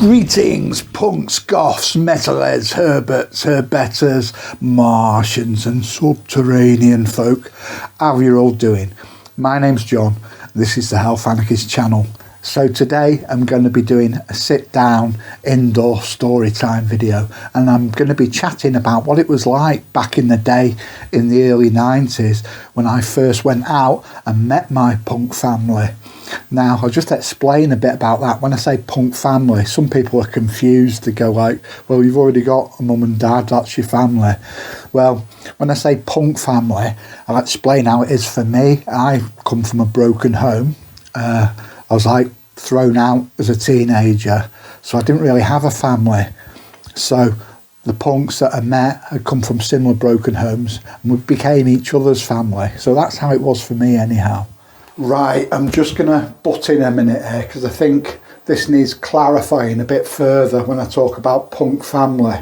Greetings, punks, goths, metalheads, herberts, herbetters, Martians and subterranean folk. How are you all doing? My name's John. This is the Health Anarchist channel. So today I'm going to be doing a sit down indoor story time video, and I'm going to be chatting about what it was like back in the day in the early 90s when I first went out and met my punk family. Now I'll just explain a bit about that. When I say punk family, some people are confused. They go like, well, you've already got a mum and dad, that's your family. Well, when I say punk family, I'll explain how it is for me. I come from a broken home. I was like thrown out as a teenager, so I didn't really have a family. So the punks that I met had come from similar broken homes, and we became each other's family. So that's how it was for me anyhow. Right, I'm just going to butt in a minute here because I think this needs clarifying a bit further when I talk about punk family.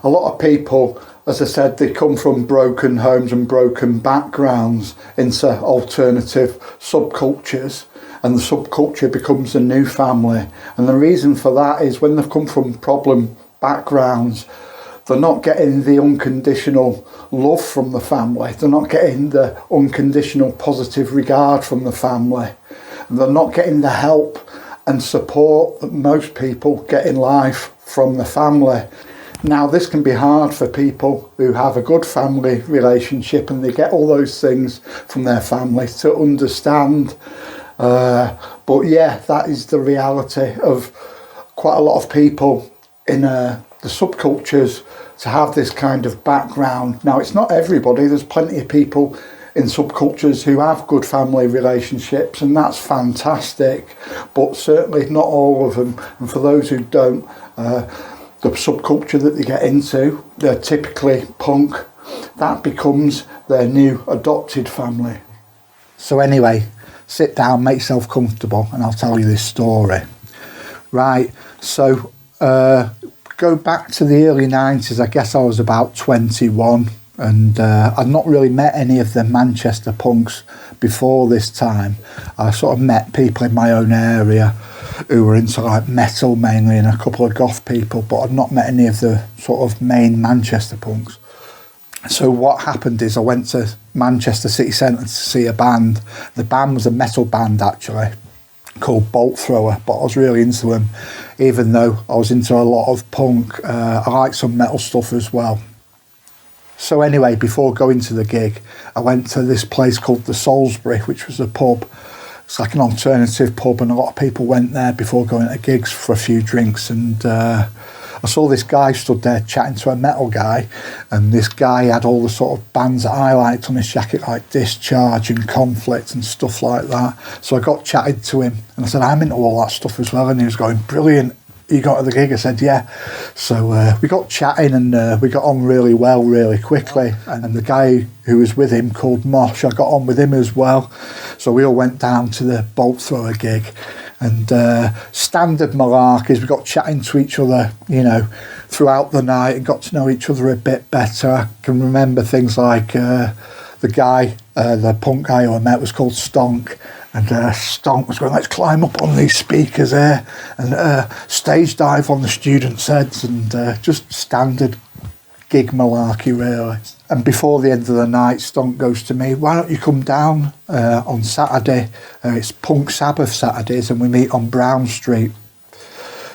A lot of people, as I said, they come from broken homes and broken backgrounds into alternative subcultures, and the subculture becomes a new family. And the reason for that is when they've come from problem backgrounds, they're not getting the unconditional love from the family. They're not getting the unconditional positive regard from the family. And they're not getting the help and support that most people get in life from the family. Now, this can be hard for people who have a good family relationship and they get all those things from their family to understand. But yeah, that is the reality of quite a lot of people in the subcultures to have this kind of background. Now, it's not everybody. There's plenty of people in subcultures who have good family relationships, and that's fantastic, but certainly not all of them. And for those who don't, the subculture that they get into, they're typically punk. That becomes their new adopted family. So anyway, sit down, make yourself comfortable, and I'll tell you this story. Right, so go back to the early 90s. I guess I was about 21, and I'd not really met any of the Manchester punks before this time. I sort of met people in my own area who were into like metal mainly, and a couple of goth people, but I'd not met any of the sort of main Manchester punks. So what happened is I went to Manchester City Centre to see a band. The band was a metal band actually, called Bolt Thrower, but I was really into them, even though I was into a lot of punk. I like some metal stuff as well. So anyway, before going to the gig, I went to this place called the Salisbury, which was a pub. It's like an alternative pub, and a lot of people went there before going to gigs for a few drinks. And I saw this guy stood there chatting to a metal guy, and this guy had all the sort of bands that I liked on his jacket, like Discharge and Conflict and stuff like that. So I got chatting to him, and I said, I'm into all that stuff as well. And he was going, brilliant, you got to the gig? I said, yeah. So we got chatting, and we got on really well, really quickly. And the guy who was with him called Mosh, I got on with him as well. So we all went down to the Bolt Thrower gig. And standard malarkeys, we got chatting to each other, you know, throughout the night and got to know each other a bit better. I can remember things like the punk guy who I met was called Stonk. And Stonk was going, let's climb up on these speakers here and stage dive on the students' heads, and just standard gig malarkey really. And before the end of the night, Stonk goes to me, why don't you come down on Saturday? It's Punk Sabbath Saturdays, and we meet on Brown Street.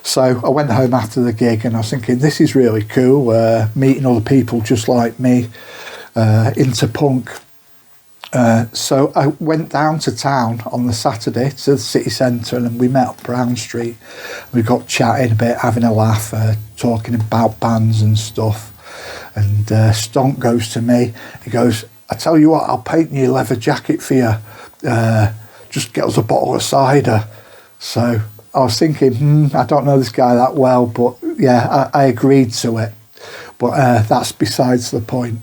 So I went home after the gig, and I was thinking, this is really cool, meeting other people just like me, into punk. So I went down to town on the Saturday to the city centre, and we met up Brown Street. We got chatting a bit, having a laugh, talking about bands and stuff. And Stonk goes to me, he goes, I tell you what, I'll paint you a leather jacket for you, just get us a bottle of cider. So I was thinking, I don't know this guy that well, but yeah, I agreed to it. But that's besides the point.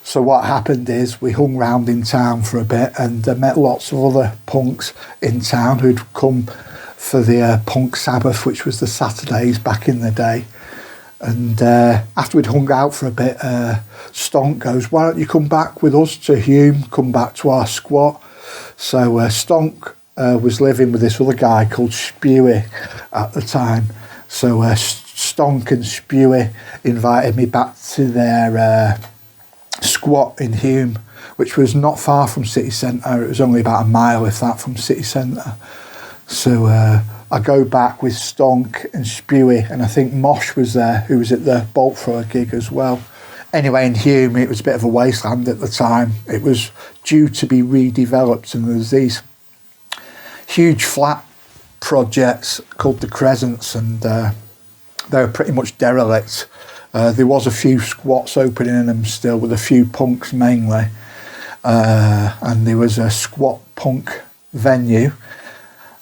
So what happened is we hung round in town for a bit, and met lots of other punks in town who'd come for the Punk Sabbath, which was the Saturdays back in the day. And after we'd hung out for a bit, Stonk goes, why don't you come back with us to Hume, come back to our squat? So Stonk was living with this other guy called Spewy at the time. So Stonk and Spewy invited me back to their squat in Hume, which was not far from city centre. It was only about a mile, if that, from city centre. So I go back with Stonk and Spewy, and I think Mosh was there, who was at the bolt thrower gig as well. Anyway, in Hume, it was a bit of a wasteland at the time. It was due to be redeveloped, and there was these huge flat projects called the Crescents, and they were pretty much derelict. There was a few squats opening in them still, with a few punks mainly, and there was a squat punk venue,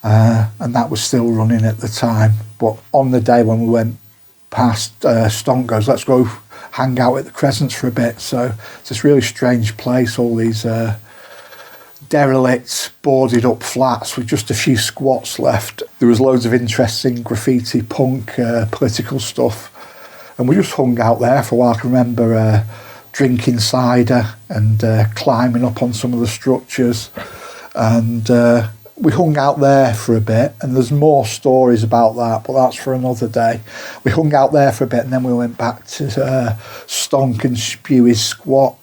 and that was still running at the time. But on the day when we went past, Stonk goes, let's go hang out at the Crescents for a bit. So it's this really strange place, all these derelict, boarded up flats with just a few squats left. There was loads of interesting graffiti, punk, political stuff, and we just hung out there for a while. I can remember drinking cider and climbing up on some of the structures, and we hung out there for a bit, and there's more stories about that, but that's for another day. We hung out there for a bit, and then we went back to Stonk and Spewy's squat.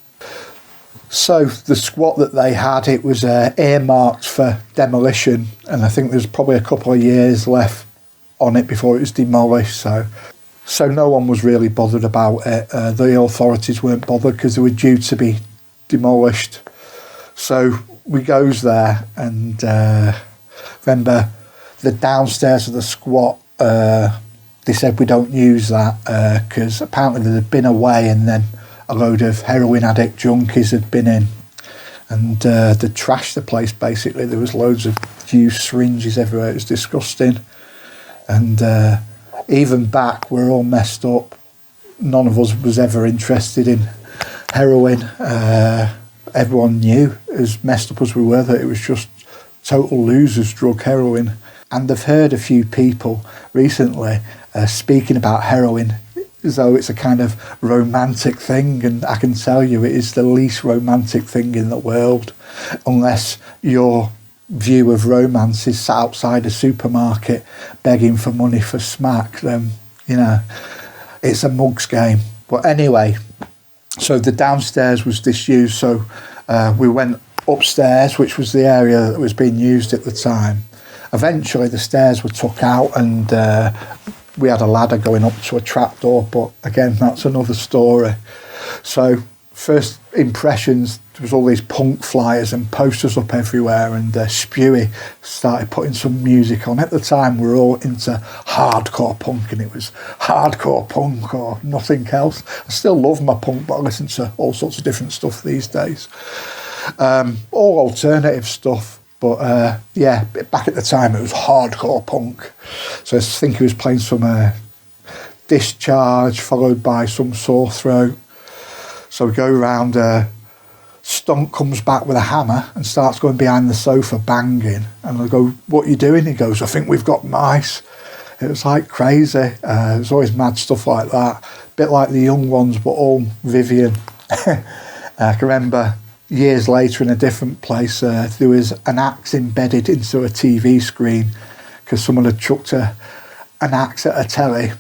So the squat that they had, it was earmarked for demolition, and I think there's probably a couple of years left on it before it was demolished. So no one was really bothered about it. The authorities weren't bothered because they were due to be demolished. So we goes there, and remember the downstairs of the squat, they said we don't use that because apparently there had been a way, and then a load of heroin addict junkies had been in, and they trashed the place basically. There was loads of used syringes everywhere. It was disgusting, and even back, we're all messed up. None of us was ever interested in heroin. Everyone knew, as messed up as we were, that it was just total losers drug, heroin. And I've heard a few people recently speaking about heroin as though it's a kind of romantic thing, and I can tell you it is the least romantic thing in the world, unless your view of romance is sat outside a supermarket begging for money for smack. Then, you know, it's a mug's game. But anyway, so the downstairs was disused, so we went upstairs, which was the area that was being used at the time. Eventually the stairs were took out, and we had a ladder going up to a trapdoor, but again, that's another story. So first impressions, there was all these punk flyers and posters up everywhere, and Spewy started putting some music on. At the time, we were all into hardcore punk, and it was hardcore punk or nothing else. I still love my punk, but I listen to all sorts of different stuff these days. All alternative stuff, but yeah, back at the time it was hardcore punk. So I think he was playing some Discharge, followed by some Sore Throat. So we go round, Stonk comes back with a hammer and starts going behind the sofa banging, and I go, what are you doing? He goes, I think we've got mice. It was like crazy. There's always mad stuff like that, a bit like the Young Ones, but all Vivian. I can remember years later in a different place, there was an axe embedded into a TV screen because someone had chucked an axe at a telly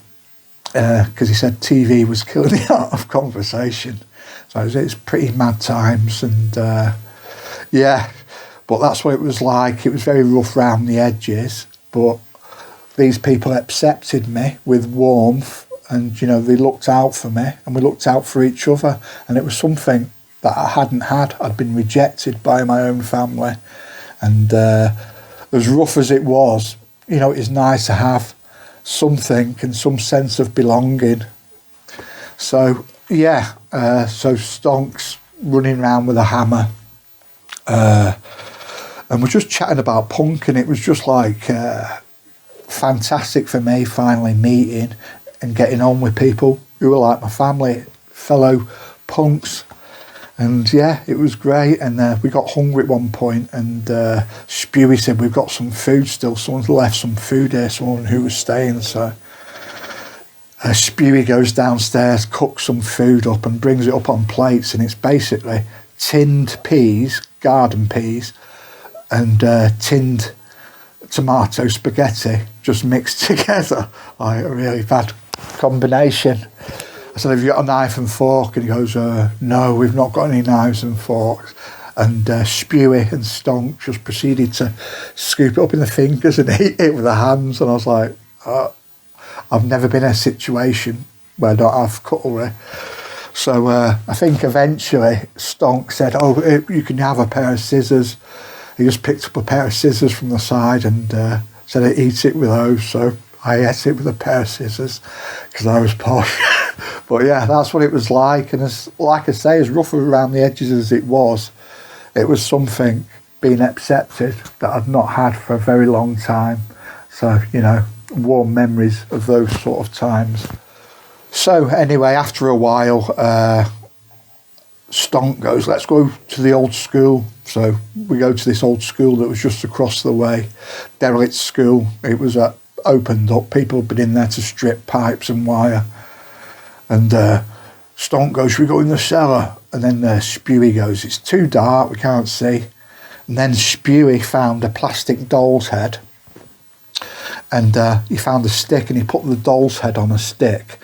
because he said TV was killing the art of conversation. So it's pretty mad times, and yeah, but that's what it was like. It was very rough round the edges, but these people accepted me with warmth, and you know, they looked out for me, and we looked out for each other, and it was something that I hadn't had. I'd been rejected by my own family, and as rough as it was, you know, it's nice to have something and some sense of belonging. So yeah, so Stonk's running around with a hammer, and we're just chatting about punk, and it was just like fantastic for me finally meeting and getting on with people who were like my family, fellow punks. And yeah, it was great, and we got hungry at one point, and Spewy said, we've got some food still, someone's left some food here, someone who was staying. So Spewy goes downstairs, cooks some food up and brings it up on plates, and it's basically tinned peas, garden peas, and tinned tomato spaghetti just mixed together, like a really bad combination. I said, have you got a knife and fork? And he goes, no, we've not got any knives and forks. And Spewy and Stonk just proceeded to scoop it up in the fingers and eat it with their hands. And I was like, I've never been in a situation where I don't have cutlery. So I think eventually Stonk said, you can have a pair of scissors. He just picked up a pair of scissors from the side and said I'd eat it with those. So I ate it with a pair of scissors because I was posh. But yeah, that's what it was like. And like I say, as rough around the edges as it was something being accepted that I'd not had for a very long time. So, warm memories of those sort of times. So anyway, after a while, Stonk goes, let's go to the old school. So we go to this old school that was just across the way, derelict school. It was opened up. People had been in there to strip pipes and wire. And Stonk goes, should we go in the cellar? And then Spewy goes, it's too dark, we can't see. And then Spewy found a plastic doll's head. And he found a stick and he put the doll's head on a stick.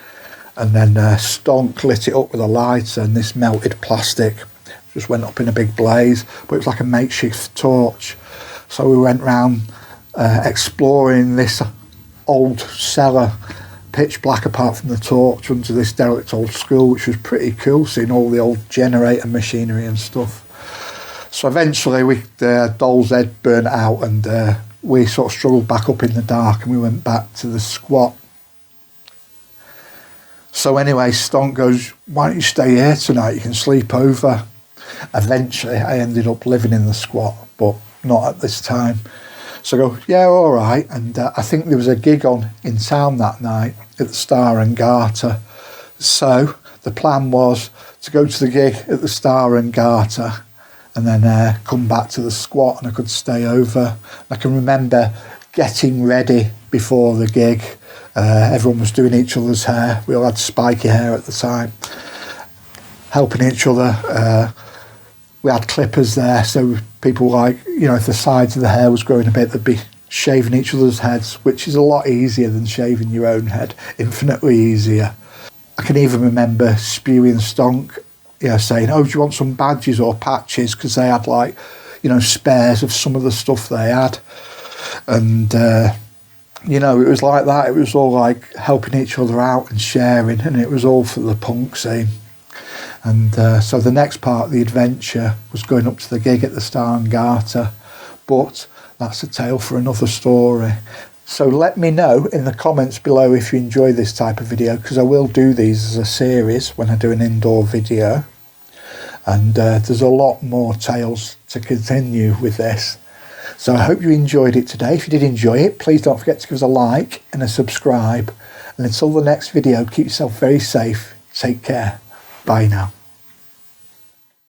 And then Stonk lit it up with a lighter, and this melted plastic just went up in a big blaze. But it was like a makeshift torch. So we went round exploring this old cellar, pitch black apart from the torch, under this derelict old school, which was pretty cool, seeing all the old generator machinery and stuff. So eventually the doll's head burnt out, and we sort of struggled back up in the dark, and we went back to the squat. So anyway, Stonk goes, why don't you stay here tonight? You can sleep over. Eventually, I ended up living in the squat, but not at this time. So I go, yeah, all right. And I think there was a gig on in town that night at the Star and Garter. So the plan was to go to the gig at the Star and Garter and then come back to the squat, and I could stay over. I can remember getting ready before the gig. Everyone was doing each other's hair. We all had spiky hair at the time, helping each other. We had clippers there, so people if the sides of the hair was growing a bit, they'd be shaving each other's heads, which is a lot easier than shaving your own head, infinitely easier. I can even remember Spewy and Stonk, saying, do you want some badges or patches? Because they had spares of some of the stuff they had. And, it was like that. It was all like helping each other out and sharing, and it was all for the punk scene. And so the next part of the adventure was going up to the gig at the Star and Garter, but that's a tale for another story. So let me know in the comments below if you enjoy this type of video, because I will do these as a series when I do an indoor video. And there's a lot more tales to continue with this. So I hope you enjoyed it today. If you did enjoy it, please don't forget to give us a like and a subscribe. And until the next video, keep yourself very safe. Take care. Bye now.